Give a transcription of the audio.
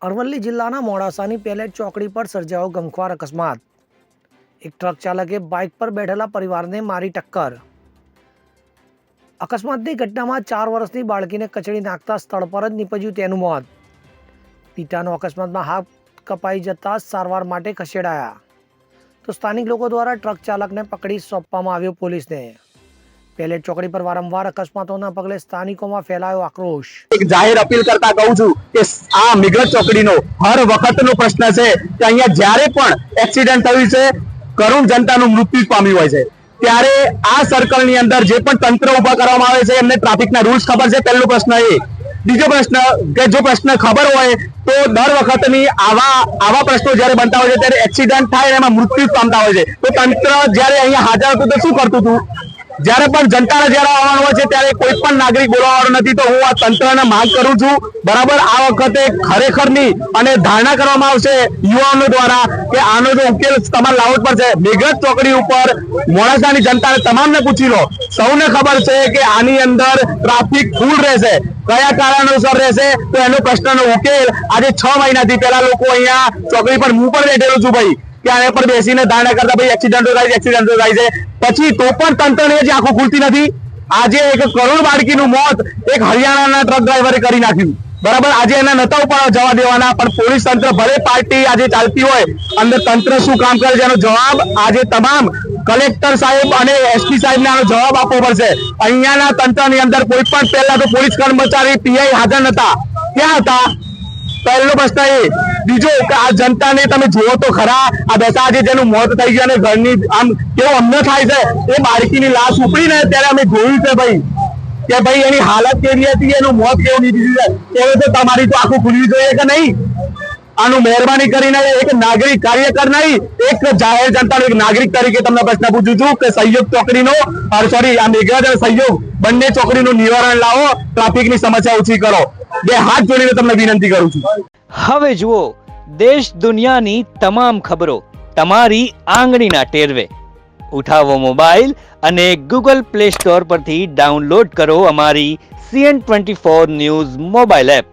અરવલ્લી જિલ્લાના મોડાસાની પેલેટ ચોકડી પર સર્જાયો ગમખ્વાર અકસ્માત। એક ટ્રક ચાલકે બાઇક પર બેઠેલા પરિવારને મારી ટક્કર। અકસ્માતની ઘટનામાં 4 વર્ષની બાળકીને કચડી નાખતા સ્થળ પર જ નીપજ્યું તેનું મોત। પિતાનો અકસ્માતમાં હાથ કપાઈ જતા સારવાર માટે ખસેડાયા તો સ્થાનિક લોકો દ્વારા ટ્રક ચાલકને પકડી સોંપવામાં આવ્યો પોલીસને। પેલેટ ચોકડી પર વારંવાર અકસ્માતોના પગલે સ્થાનિકોમાં ફેલાયો આક્રોશ। એક જાહેર અપીલ કરતા કહું છું કે આ મેઘરજ ચોકડીનો હર વખતનો પ્રશ્ન છે કે અહીંયા જ્યારે પણ એક્સિડન્ટ થયું છે, કરુણ જનતાનું મૃત્યુ પામ્યું હોય છે, ત્યારે આ સર્કલની અંદર જે પણ તંત્ર ઉભા કરવામાં આવે છે એમને ટ્રાફિકના રૂલ્સ ખબર છે। પહેલો પ્રશ્ન એ। બીજો પ્રશ્ન કે જો પ્રશ્ન ખબર હોય તો દર વખતની આવા પ્રશ્નો જ્યારે બનતા હોય છે ત્યારે એક્સિડન્ટ થાય એમાં મૃત્યુ પામતા હોય છે, તો તંત્ર જ્યારે અહીંયા હાજર હતું તો શું કરતું હતું? જ્યારે પણ જનતાને જ્યારે આવવાનું હોય છે ત્યારે કોઈ પણ નાગરિક બોલાવવાનો નથી। તો હું આ તંત્રને માંગ કરું છું, બરાબર આ વખતે ખરેખરની અને ધારણા કરવામાં આવશે યુવાનો દ્વારા કે આનો જો ઉકેલ તમારે લાવવો જ પડશે। મેઘરજ ચોકડી ઉપર મોડાસાની જનતાને તમામને પૂછી લો, સૌને ખબર છે કે આની અંદર ટ્રાફિક ફૂલ રહેશે, કયા કારણોસર રહેશે તો એનો પ્રશ્નનો ઉકેલ આજે 6 મહિનાથી પહેલા લોકો અહીંયા ચોકડી પર હું પણ બેઠેલો છું ભાઈ કે આને પર બેસીને ધારણા કરતા ભાઈ એક્સિડન્ટો થાય છે, પછી તો પણ તંત્રને જ આંખો ખુલતી નથી। આજે એક કરોડ બાળકીનું મોત એક હરિયાણાના ટ્રક ડ્રાઈવરે કરી નાખ્યું, બરાબર। આજે એના નતા ઉપર જવા દેવાના, પણ પોલીસ તંત્ર ભલે પાર્ટી આજે ચાલતી હોય, અંદર તંત્ર શું કામ કરે છે એનો જવાબ આજે તમામ કલેક્ટર સાહેબ અને એસપી સાહેબને આનો જવાબ આપવો પડશે। અહીંયાના તંત્રની અંદર કોઈ પણ પહેલા તો પોલીસ કર્મચારી પીઆઈ હાજર નતા, ક્યાં હતા? પહેલો પ્રશ્ન એ। બીજો કે આ જનતાને તમે જુઓ તો ખરા, આ બેસા આજે જેનું મોત થઈ ગયું અને ઘરની આમ કેવું અમને થાય છે, એ બાળકીની લાશ ઉપડીને ત્યારે અમે જોયું છે ભાઈ કે ભાઈ એની હાલત કેવી હતી, એનું મોત કેવું નીકળ્યું છે, એવું તો તમારી તો આખું ખુલવી જોઈએ કે નહીં? આનું મહેરબાની કરીને એક નાગરિક કાર્યકર નહીં, એક જાહેર જનતાનો એક નાગરિક તરીકે તમને પ્રશ્ન પૂછું છું કે સહયોગ ચોકડીનો આ મેઘરજ અને સહયોગ બંને ચોકડીનું નિવારણ લાવો, ટ્રાફિકની સમસ્યા ઓછી કરો। બે હાથ જોડીને તમને વિનંતી કરું છું। હવે જુઓ દેશ દુનિયાની તમામ ખબરો તમારી આંગળીના ટેરવે। ઉઠાવો મોબાઈલ અને ગૂગલ પ્લે સ્ટોર પરથી ડાઉનલોડ કરો અમારી CN24 ન્યૂઝ મોબાઈલ એપ।